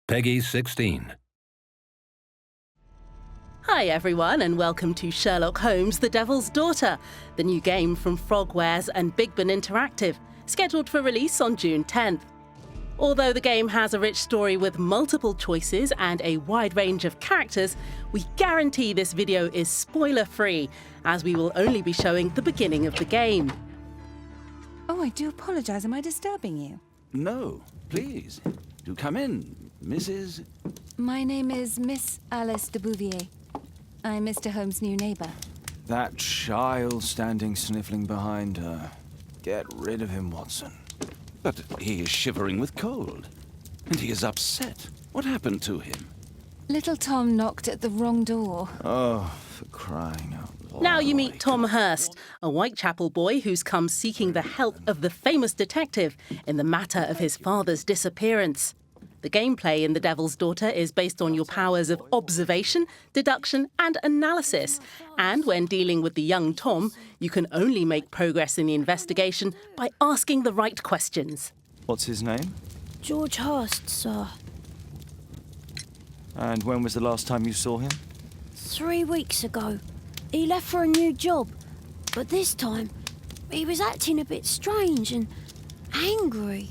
Peggy 16. Hi everyone and welcome to Sherlock Holmes, The Devil's Daughter, the new game from Frogwares and Big Ben Interactive, scheduled for release on June 10th. Although the game has a rich story with multiple choices and a wide range of characters, we guarantee this video is spoiler-free, as we will only be showing the beginning of the game. Oh, I do apologise. Am I disturbing you? No, please. Do come in, Mrs. My name is Miss Alice de Bouvier. I'm Mr. Holmes' new neighbour. That child standing sniffling behind her. Get rid of him, Watson. But he is shivering with cold. And he is upset. What happened to him? Little Tom knocked at the wrong door. Oh, for crying out loud. Now you meet Tom Hurst, a Whitechapel boy who's come seeking the help of the famous detective in the matter of his father's disappearance. The gameplay in The Devil's Daughter is based on your powers of observation, deduction and analysis. And when dealing with the young Tom, you can only make progress in the investigation by asking the right questions. What's his name? George Hurst, sir. And when was the last time you saw him? 3 weeks ago. He left for a new job. But this time, he was acting a bit strange and angry.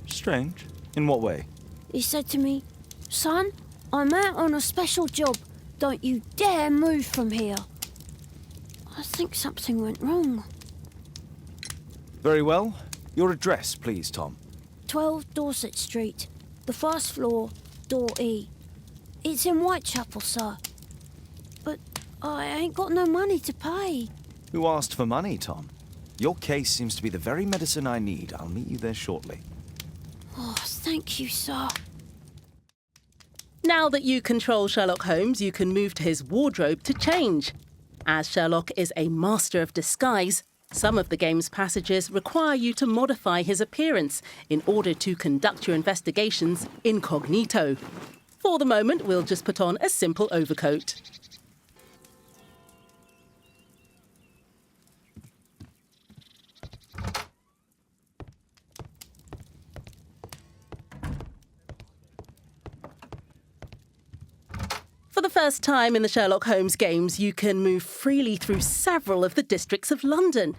Strange? In what way? He said to me, "Son, I'm out on a special job. Don't you dare move from here." I think something went wrong. Very well. Your address, please, Tom. 12 Dorset Street, the first floor, door E. It's in Whitechapel, sir. But I ain't got no money to pay. Who asked for money, Tom? Your case seems to be the very medicine I need. I'll meet you there shortly. Oh, thank you, sir. Now that you control Sherlock Holmes, you can move to his wardrobe to change. As Sherlock is a master of disguise, some of the game's passages require you to modify his appearance in order to conduct your investigations incognito. For the moment, we'll just put on a simple overcoat. For the first time in the Sherlock Holmes games, you can move freely through several of the districts of London.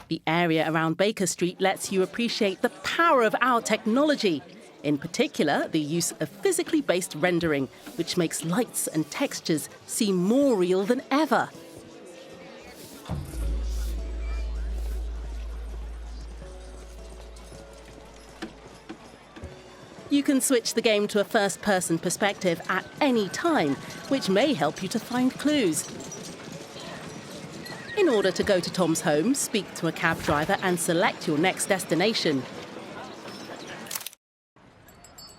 The area around Baker Street lets you appreciate the power of our technology, in particular the use of physically based rendering, which makes lights and textures seem more real than ever. You can switch the game to a first-person perspective at any time, which may help you to find clues. In order to go to Tom's home, speak to a cab driver and select your next destination.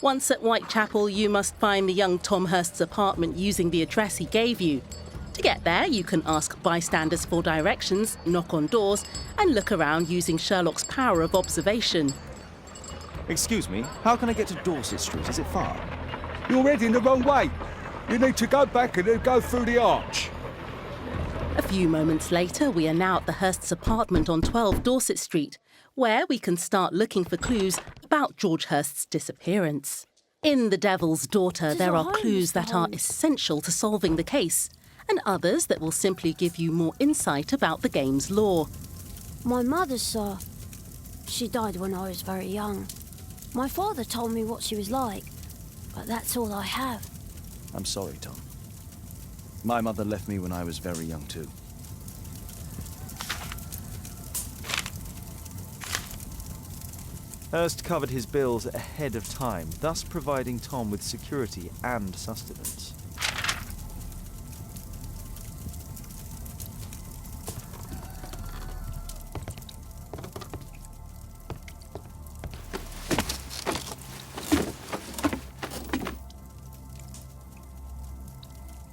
Once at Whitechapel, you must find the young Tom Hurst's apartment using the address he gave you. To get there, you can ask bystanders for directions, knock on doors, and look around using Sherlock's power of observation. Excuse me, how can I get to Dorset Street? Is it far? You're heading the wrong way. You need to go back and then go through the arch. A few moments later, we are now at the Hurst's apartment on 12 Dorset Street, where we can start looking for clues about George Hurst's disappearance. In The Devil's Daughter, there are clues that are essential to solving the case, and others that will simply give you more insight about the game's lore. My mother, sir. She died when I was very young. My father told me what she was like, but that's all I have. I'm sorry, Tom. My mother left me when I was very young, too. Hurst covered his bills ahead of time, thus providing Tom with security and sustenance.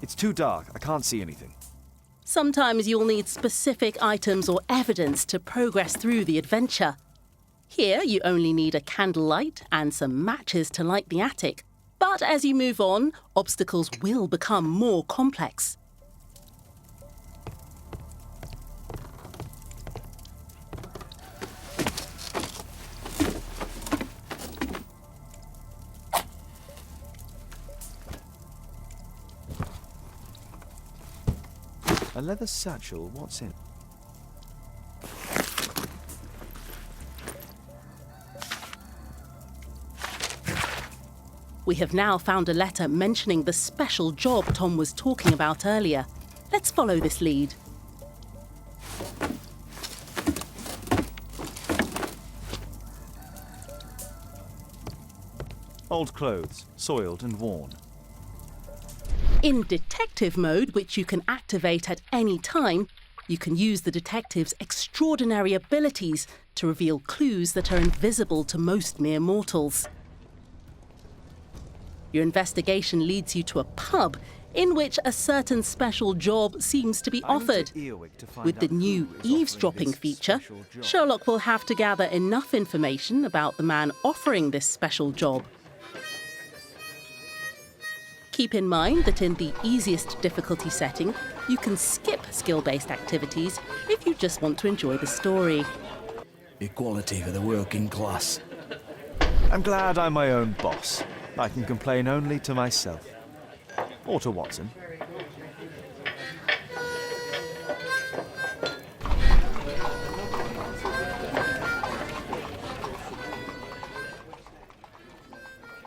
It's too dark. I can't see anything. Sometimes you'll need specific items or evidence to progress through the adventure. Here, you only need a candlelight and some matches to light the attic. But as you move on, obstacles will become more complex. A leather satchel, what's in it? We have now found a letter mentioning the special job Tom was talking about earlier. Let's follow this lead. Old clothes, soiled and worn. In detective mode, which you can activate at any time, you can use the detective's extraordinary abilities to reveal clues that are invisible to most mere mortals. Your investigation leads you to a pub in which a certain special job seems to be offered. With the new eavesdropping feature, Sherlock will have to gather enough information about the man offering this special job. Keep in mind that in the easiest difficulty setting, you can skip skill-based activities if you just want to enjoy the story. Equality for the working class. I'm glad I'm my own boss. I can complain only to myself. Or to Watson.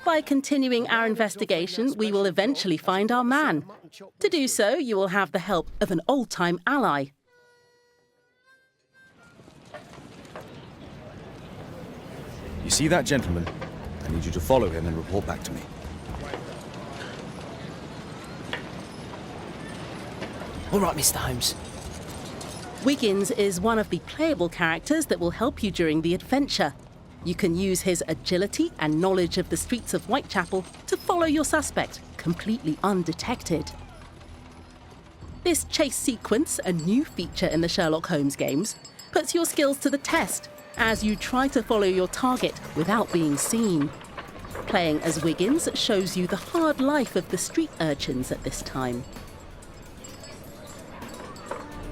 By continuing our investigation, we will eventually find our man. To do so, you will have the help of an old-time ally. You see that gentleman? I need you to follow him and report back to me. All right, Mr. Holmes. Wiggins is one of the playable characters that will help you during the adventure. You can use his agility and knowledge of the streets of Whitechapel to follow your suspect, completely undetected. This chase sequence, a new feature in the Sherlock Holmes games, puts your skills to the test as you try to follow your target without being seen. Playing as Wiggins shows you the hard life of the street urchins at this time.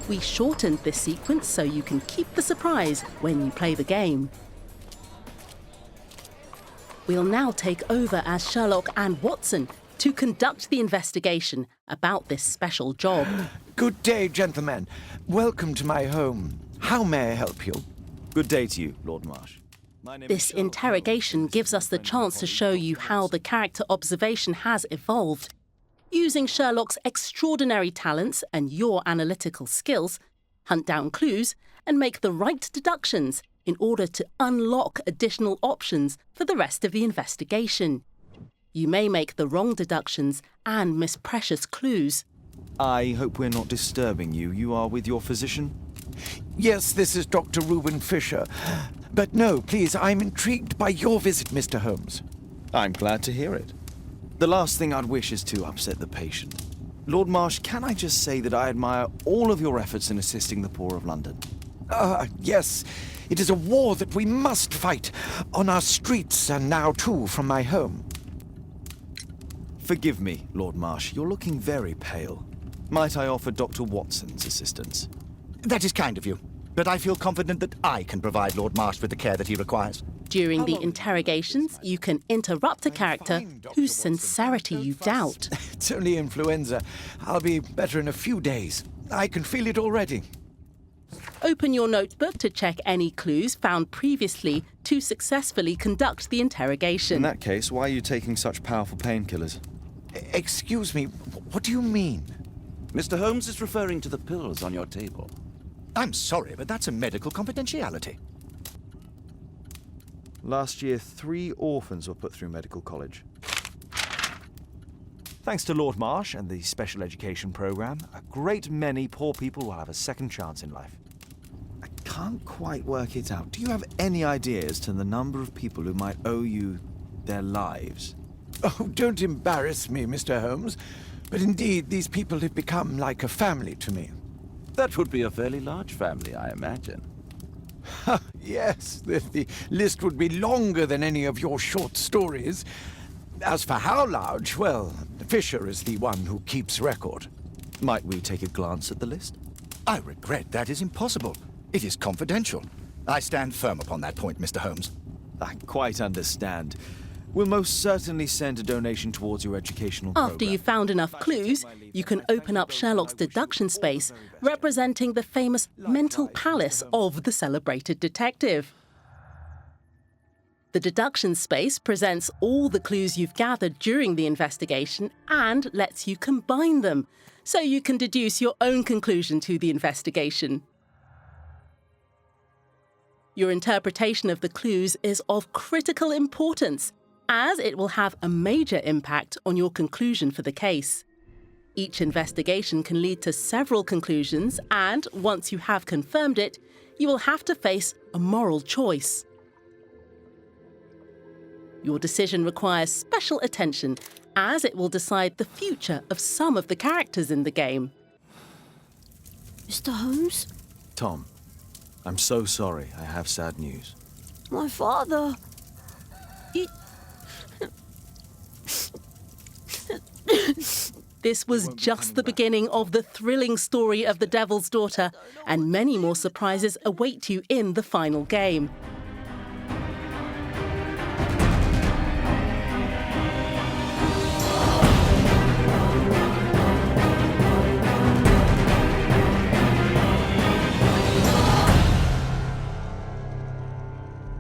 We shortened this sequence so you can keep the surprise when you play the game. We'll now take over as Sherlock and Watson to conduct the investigation about this special job. Good day, gentlemen. Welcome to my home. How may I help you? Good day to you, Lord Marsh. My name is This Sherlock interrogation Holmes. gives us the chance to show you how the character observation has evolved. Using Sherlock's extraordinary talents and your analytical skills, hunt down clues and make the right deductions in order to unlock additional options for the rest of the investigation. You may make the wrong deductions and miss precious clues. I hope we're not disturbing you. You are with your physician? Yes, this is Dr. Reuben Fisher. But no, please, I'm intrigued by your visit, Mr. Holmes. I'm glad to hear it. The last thing I'd wish is to upset the patient. Lord Marsh, can I just say that I admire all of your efforts in assisting the poor of London? Yes. It is a war that we must fight on our streets and now, too, from my home. Forgive me, Lord Marsh. You're looking very pale. Might I offer Dr. Watson's assistance? That is kind of you, but I feel confident that I can provide Lord Marsh with the care that he requires. During the interrogations, you can interrupt a character whose sincerity you doubt. It's only influenza. I'll be better in a few days. I can feel it already. Open your notebook to check any clues found previously to successfully conduct the interrogation. In that case, why are you taking such powerful painkillers? Excuse me, what do you mean? Mr. Holmes is referring to the pills on your table. I'm sorry, but that's a medical confidentiality. Last year, 3 orphans were put through medical college. Thanks to Lord Marsh and the special education program, a great many poor people will have a second chance in life. I can't quite work it out. Do you have any idea as to the number of people who might owe you their lives? Oh, don't embarrass me, Mr. Holmes. But indeed, these people have become like a family to me. That would be a fairly large family, I imagine. Yes, the list would be longer than any of your short stories. As for how large, well, Fisher is the one who keeps record. Might we take a glance at the list? I regret that is impossible. It is confidential. I stand firm upon that point, Mr. Holmes. I quite understand. We'll most certainly send a donation towards your educational After program. you've found enough clues, you can open up Sherlock's deduction space, representing the famous mental palace of the celebrated detective. The deduction space presents all the clues you've gathered during the investigation and lets you combine them, so you can deduce your own conclusion to the investigation. Your interpretation of the clues is of critical importance, as it will have a major impact on your conclusion for the case. Each investigation can lead to several conclusions, and once you have confirmed it, you will have to face a moral choice. Your decision requires special attention, as it will decide the future of some of the characters in the game. Mr. Holmes? Tom, I'm so sorry. I have sad news. My father. This was just the beginning of the thrilling story of the Devil's Daughter, and many more surprises await you in the final game.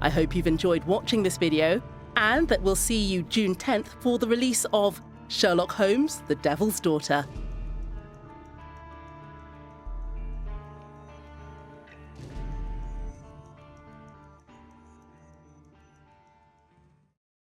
I hope you've enjoyed watching this video, and that we'll see you June 10th for the release of Sherlock Holmes, The Devil's Daughter.